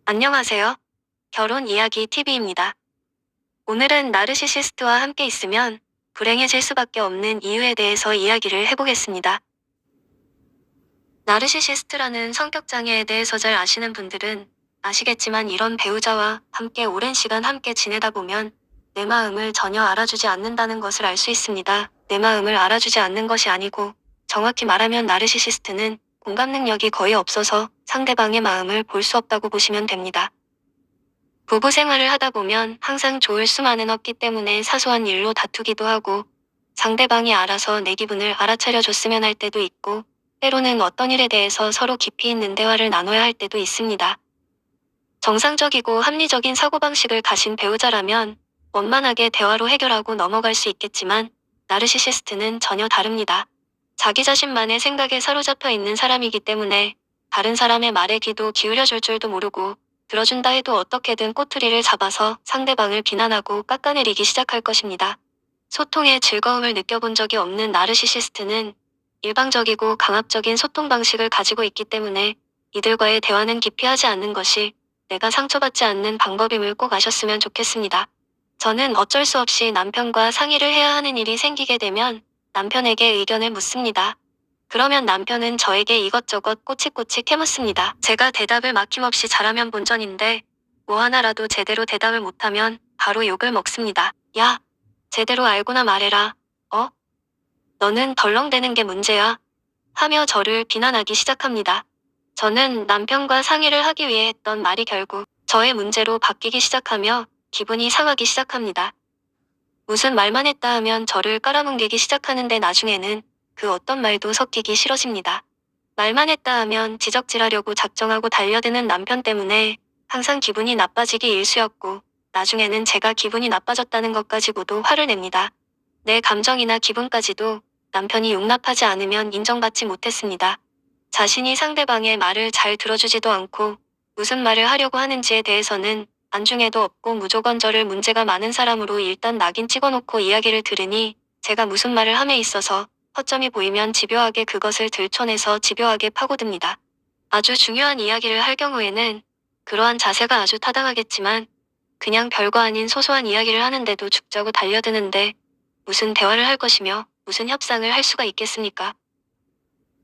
안녕하세요. 결혼 이야기 TV입니다. 오늘은 나르시시스트와 함께 있으면 불행해질 수밖에 없는 이유에 대해서 이야기를 해보겠습니다. 나르시시스트라는 성격 장애에 대해서 잘 아시는 분들은 아시겠지만 이런 배우자와 함께 오랜 시간 함께 지내다 보면 내 마음을 전혀 알아주지 않는다는 것을 알 수 있습니다. 내 마음을 알아주지 않는 것이 아니고 정확히 말하면 나르시시스트는 공감 능력이 거의 없어서 상대방의 마음을 볼 수 없다고 보시면 됩니다. 부부 생활을 하다 보면 항상 좋을 수만은 없기 때문에 사소한 일로 다투기도 하고 상대방이 알아서 내 기분을 알아차려 줬으면 할 때도 있고 때로는 어떤 일에 대해서 서로 깊이 있는 대화를 나눠야 할 때도 있습니다. 정상적이고 합리적인 사고방식을 가진 배우자라면 원만하게 대화로 해결하고 넘어갈 수 있겠지만 나르시시스트는 전혀 다릅니다. 자기 자신만의 생각에 사로잡혀 있는 사람이기 때문에 다른 사람의 말에 귀도 기울여 줄 줄도 모르고 들어준다 해도 어떻게든 꼬투리를 잡아서 상대방을 비난하고 깎아내리기 시작할 것입니다. 소통의 즐거움을 느껴본 적이 없는 나르시시스트는 일방적이고 강압적인 소통 방식을 가지고 있기 때문에 이들과의 대화는 기피하지 않는 것이 내가 상처받지 않는 방법임을 꼭 아셨으면 좋겠습니다. 저는 어쩔 수 없이 남편과 상의를 해야 하는 일이 생기게 되면 남편에게 의견을 묻습니다. 그러면 남편은 저에게 이것저것 꼬치꼬치 캐묻습니다. 제가 대답을 막힘없이 잘하면 본전인데 뭐 하나라도 제대로 대답을 못하면 바로 욕을 먹습니다. 야, 제대로 알고나 말해라. 어? 너는 덜렁대는 게 문제야. 하며 저를 비난하기 시작합니다. 저는 남편과 상의를 하기 위해 했던 말이 결국 저의 문제로 바뀌기 시작하며 기분이 상하기 시작합니다. 무슨 말만 했다 하면 저를 깔아뭉개기 시작하는데 나중에는 그 어떤 말도 섞이기 싫어집니다. 말만 했다 하면 지적질하려고 작정하고 달려드는 남편 때문에 항상 기분이 나빠지기 일쑤였고 나중에는 제가 기분이 나빠졌다는 것 가지고도 화를 냅니다. 내 감정이나 기분까지도 남편이 용납하지 않으면 인정받지 못했습니다. 자신이 상대방의 말을 잘 들어주지도 않고 무슨 말을 하려고 하는지에 대해서는 안중에도 없고 무조건 저를 문제가 많은 사람으로 일단 낙인 찍어놓고 이야기를 들으니 제가 무슨 말을 함에 있어서 허점이 보이면 집요하게 그것을 들춰내서 집요하게 파고듭니다. 아주 중요한 이야기를 할 경우에는 그러한 자세가 아주 타당하겠지만 그냥 별거 아닌 소소한 이야기를 하는데도 죽자고 달려드는데 무슨 대화를 할 것이며 무슨 협상을 할 수가 있겠습니까?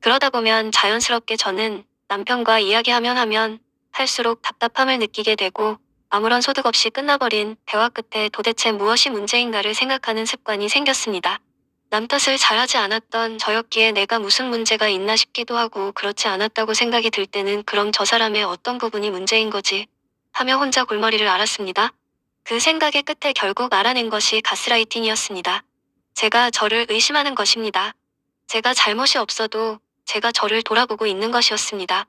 그러다 보면 자연스럽게 저는 남편과 이야기하면 하면 할수록 답답함을 느끼게 되고 아무런 소득 없이 끝나버린 대화 끝에 도대체 무엇이 문제인가를 생각하는 습관이 생겼습니다. 남 탓을 잘하지 않았던 저였기에 내가 무슨 문제가 있나 싶기도 하고 그렇지 않았다고 생각이 들 때는 그럼 저 사람의 어떤 부분이 문제인 거지 하며 혼자 골머리를 앓았습니다. 그 생각의 끝에 결국 알아낸 것이 가스라이팅이었습니다. 제가 저를 의심하는 것입니다. 제가 잘못이 없어도 제가 저를 돌아보고 있는 것이었습니다.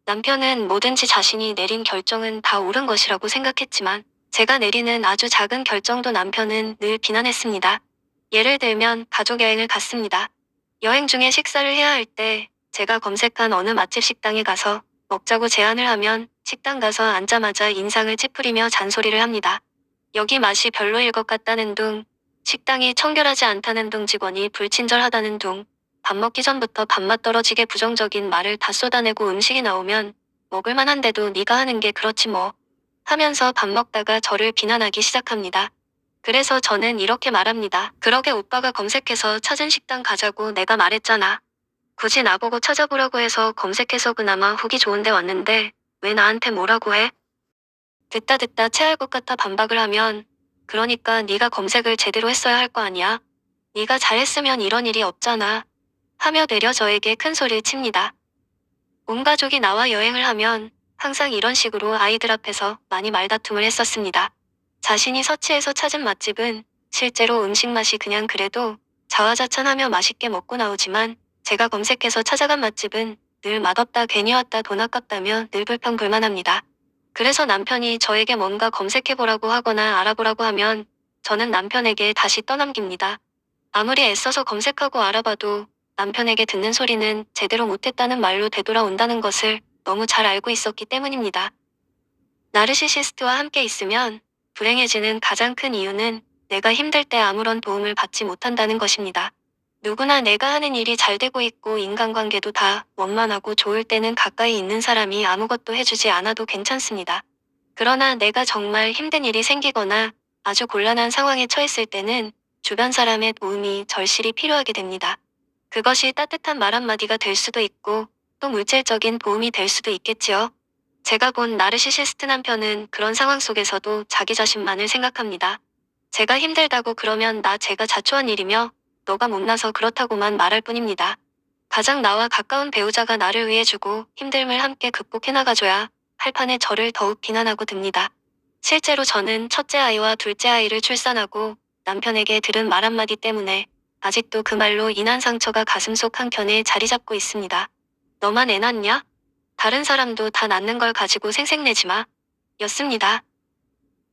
남편은 뭐든지 자신이 내린 결정은 다 옳은 것이라고 생각했지만 제가 내리는 아주 작은 결정도 남편은 늘 비난했습니다. 예를 들면 가족 여행을 갔습니다. 여행 중에 식사를 해야 할 때 제가 검색한 어느 맛집 식당에 가서 먹자고 제안을 하면 식당 가서 앉자마자 인상을 찌푸리며 잔소리를 합니다. 여기 맛이 별로일 것 같다는 둥, 식당이 청결하지 않다는 둥, 직원이 불친절하다는 둥, 밥 먹기 전부터 밥맛 떨어지게 부정적인 말을 다 쏟아내고 음식이 나오면 먹을만한데도 네가 하는 게 그렇지 뭐 하면서 밥 먹다가 저를 비난하기 시작합니다. 그래서 저는 이렇게 말합니다. 그러게 오빠가 검색해서 찾은 식당 가자고 내가 말했잖아. 굳이 나보고 찾아보라고 해서 검색해서 그나마 후기 좋은데 왔는데 왜 나한테 뭐라고 해? 듣다 듣다 체할 것 같아 반박을 하면 그러니까 네가 검색을 제대로 했어야 할 거 아니야. 네가 잘했으면 이런 일이 없잖아. 하며 되려 저에게 큰 소리를 칩니다. 온 가족이 나와 여행을 하면 항상 이런 식으로 아이들 앞에서 많이 말다툼을 했었습니다. 자신이 서치해서 찾은 맛집은 실제로 음식 맛이 그냥 그래도 자화자찬하며 맛있게 먹고 나오지만 제가 검색해서 찾아간 맛집은 늘 맛없다 괜히 왔다 돈 아깝다며 늘 불평불만합니다. 그래서 남편이 저에게 뭔가 검색해보라고 하거나 알아보라고 하면 저는 남편에게 다시 떠넘깁니다. 아무리 애써서 검색하고 알아봐도 남편에게 듣는 소리는 제대로 못했다는 말로 되돌아온다는 것을 너무 잘 알고 있었기 때문입니다. 나르시시스트와 함께 있으면 불행해지는 가장 큰 이유는 내가 힘들 때 아무런 도움을 받지 못한다는 것입니다. 누구나 내가 하는 일이 잘 되고 있고 인간관계도 다 원만하고 좋을 때는 가까이 있는 사람이 아무것도 해주지 않아도 괜찮습니다. 그러나 내가 정말 힘든 일이 생기거나 아주 곤란한 상황에 처했을 때는 주변 사람의 도움이 절실히 필요하게 됩니다. 그것이 따뜻한 말 한마디가 될 수도 있고 또 물질적인 도움이 될 수도 있겠지요. 제가 본 나르시시스트 남편은 그런 상황 속에서도 자기 자신만을 생각합니다. 제가 힘들다고 그러면 제가 자초한 일이며 너가 못나서 그렇다고만 말할 뿐입니다. 가장 나와 가까운 배우자가 나를 위해주고 힘듦을 함께 극복해 나가줘야 할 판에 저를 더욱 비난하고 듭니다. 실제로 저는 첫째 아이와 둘째 아이를 출산하고 남편에게 들은 말 한마디 때문에 아직도 그 말로 인한 상처가 가슴속 한켠에 자리 잡고 있습니다. 너만 애 낳냐? 다른 사람도 다 낳는 걸 가지고 생색내지 마. 였습니다.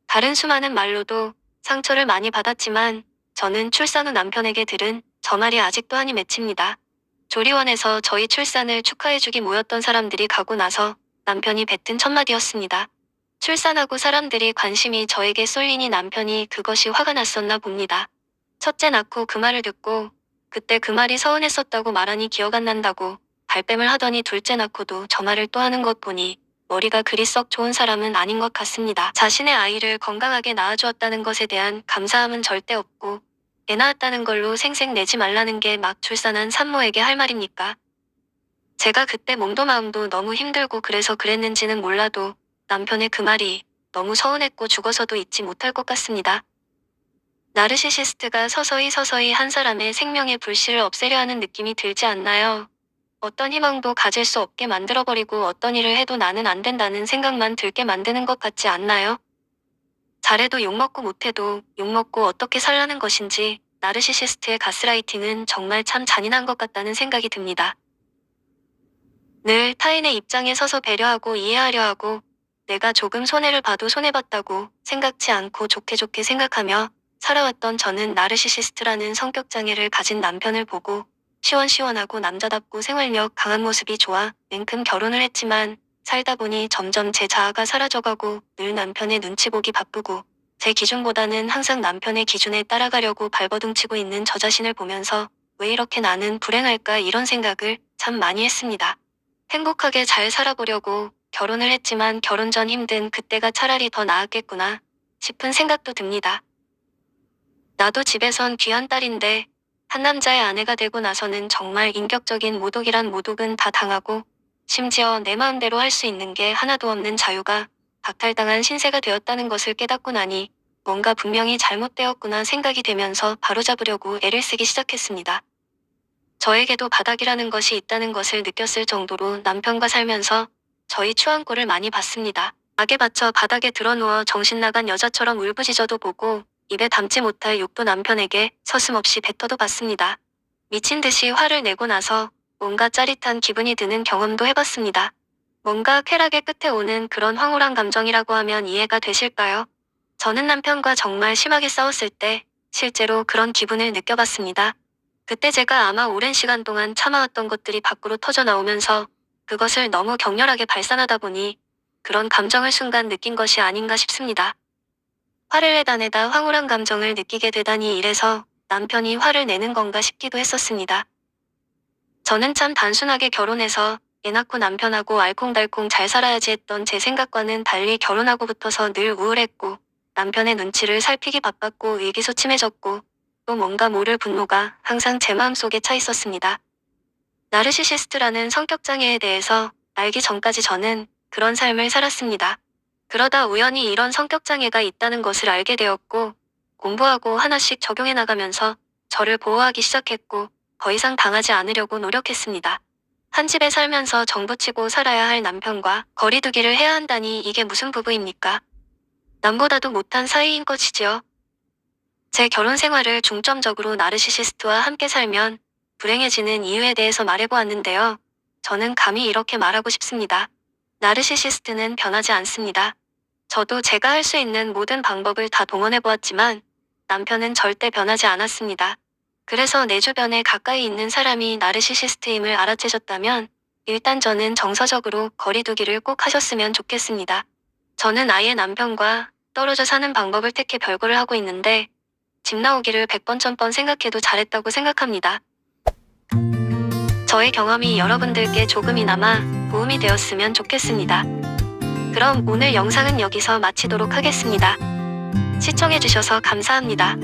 다른 수많은 말로도 상처를 많이 받았지만 저는 출산 후 남편에게 들은 저 말이 아직도 한이 맺힙니다. 조리원에서 저희 출산을 축하해주기 모였던 사람들이 가고 나서 남편이 뱉은 첫마디였습니다. 출산하고 사람들이 관심이 저에게 쏠리니 남편이 그것이 화가 났었나 봅니다. 첫째 낳고 그 말을 듣고 그때 그 말이 서운했었다고 말하니 기억 안 난다고 발뺌을 하더니 둘째 낳고도 저 말을 또 하는 것 보니 머리가 그리 썩 좋은 사람은 아닌 것 같습니다. 자신의 아이를 건강하게 낳아주었다는 것에 대한 감사함은 절대 없고 애 낳았다는 걸로 생색 내지 말라는 게 막 출산한 산모에게 할 말입니까? 제가 그때 몸도 마음도 너무 힘들고 그래서 그랬는지는 몰라도 남편의 그 말이 너무 서운했고 죽어서도 잊지 못할 것 같습니다. 나르시시스트가 서서히 한 사람의 생명의 불씨를 없애려 하는 느낌이 들지 않나요? 어떤 희망도 가질 수 없게 만들어버리고 어떤 일을 해도 나는 안 된다는 생각만 들게 만드는 것 같지 않나요? 잘해도 욕먹고 못해도 욕먹고 어떻게 살라는 것인지 나르시시스트의 가스라이팅은 정말 참 잔인한 것 같다는 생각이 듭니다. 늘 타인의 입장에 서서 배려하고 이해하려 하고 내가 조금 손해를 봐도 손해봤다고 생각지 않고 좋게 생각하며 살아왔던 저는 나르시시스트라는 성격장애를 가진 남편을 보고 시원시원하고 남자답고 생활력 강한 모습이 좋아 냉큼 결혼을 했지만 살다 보니 점점 제 자아가 사라져가고 늘 남편의 눈치 보기 바쁘고 제 기준보다는 항상 남편의 기준에 따라가려고 발버둥치고 있는 저 자신을 보면서 왜 이렇게 나는 불행할까 이런 생각을 참 많이 했습니다. 행복하게 잘 살아보려고 결혼을 했지만 결혼 전 힘든 그때가 차라리 더 나았겠구나 싶은 생각도 듭니다. 나도 집에선 귀한 딸인데 한 남자의 아내가 되고 나서는 정말 인격적인 모독이란 모독은 다 당하고 심지어 내 마음대로 할 수 있는 게 하나도 없는 자유가 박탈당한 신세가 되었다는 것을 깨닫고 나니 뭔가 분명히 잘못되었구나 생각이 되면서 바로잡으려고 애를 쓰기 시작했습니다. 저에게도 바닥이라는 것이 있다는 것을 느꼈을 정도로 남편과 살면서 저희 추앙골을 많이 받습니다. 악에 받쳐 바닥에 드러누워 정신나간 여자처럼 울부짖어도 보고 입에 담지 못할 욕도 남편에게 서슴없이 뱉어도 받습니다. 미친 듯이 화를 내고 나서 뭔가 짜릿한 기분이 드는 경험도 해봤습니다. 뭔가 쾌락의 끝에 오는 그런 황홀한 감정이라고 하면 이해가 되실까요? 저는 남편과 정말 심하게 싸웠을 때 실제로 그런 기분을 느껴봤습니다. 그때 제가 아마 오랜 시간 동안 참아왔던 것들이 밖으로 터져 나오면서 그것을 너무 격렬하게 발산하다 보니 그런 감정을 순간 느낀 것이 아닌가 싶습니다. 화를 내다 황홀한 감정을 느끼게 되다니 이래서 남편이 화를 내는 건가 싶기도 했었습니다. 저는 참 단순하게 결혼해서 애 낳고 남편하고 알콩달콩 잘 살아야지 했던 제 생각과는 달리 결혼하고부터서 늘 우울했고 남편의 눈치를 살피기 바빴고 의기소침해졌고 또 뭔가 모를 분노가 항상 제 마음속에 차 있었습니다. 나르시시스트라는 성격장애에 대해서 알기 전까지 저는 그런 삶을 살았습니다. 그러다 우연히 이런 성격장애가 있다는 것을 알게 되었고 공부하고 하나씩 적용해 나가면서 저를 보호하기 시작했고 더 이상 당하지 않으려고 노력했습니다. 한 집에 살면서 정부치고 살아야 할 남편과 거리두기를 해야 한다니 이게 무슨 부부입니까? 남보다도 못한 사이인 것이지요. 제 결혼 생활을 중점적으로 나르시시스트와 함께 살면 불행해지는 이유에 대해서 말해보았는데요. 저는 감히 이렇게 말하고 싶습니다. 나르시시스트는 변하지 않습니다. 저도 제가 할 수 있는 모든 방법을 다 동원해보았지만 남편은 절대 변하지 않았습니다. 그래서 내 주변에 가까이 있는 사람이 나르시시스트임을 알아채셨다면 일단 저는 정서적으로 거리두기를 꼭 하셨으면 좋겠습니다. 저는 아예 남편과 떨어져 사는 방법을 택해 별거를 하고 있는데 집 나오기를 100번 1000번 생각해도 잘했다고 생각합니다. 저의 경험이 여러분들께 조금이나마 도움이 되었으면 좋겠습니다. 그럼 오늘 영상은 여기서 마치도록 하겠습니다. 시청해주셔서 감사합니다.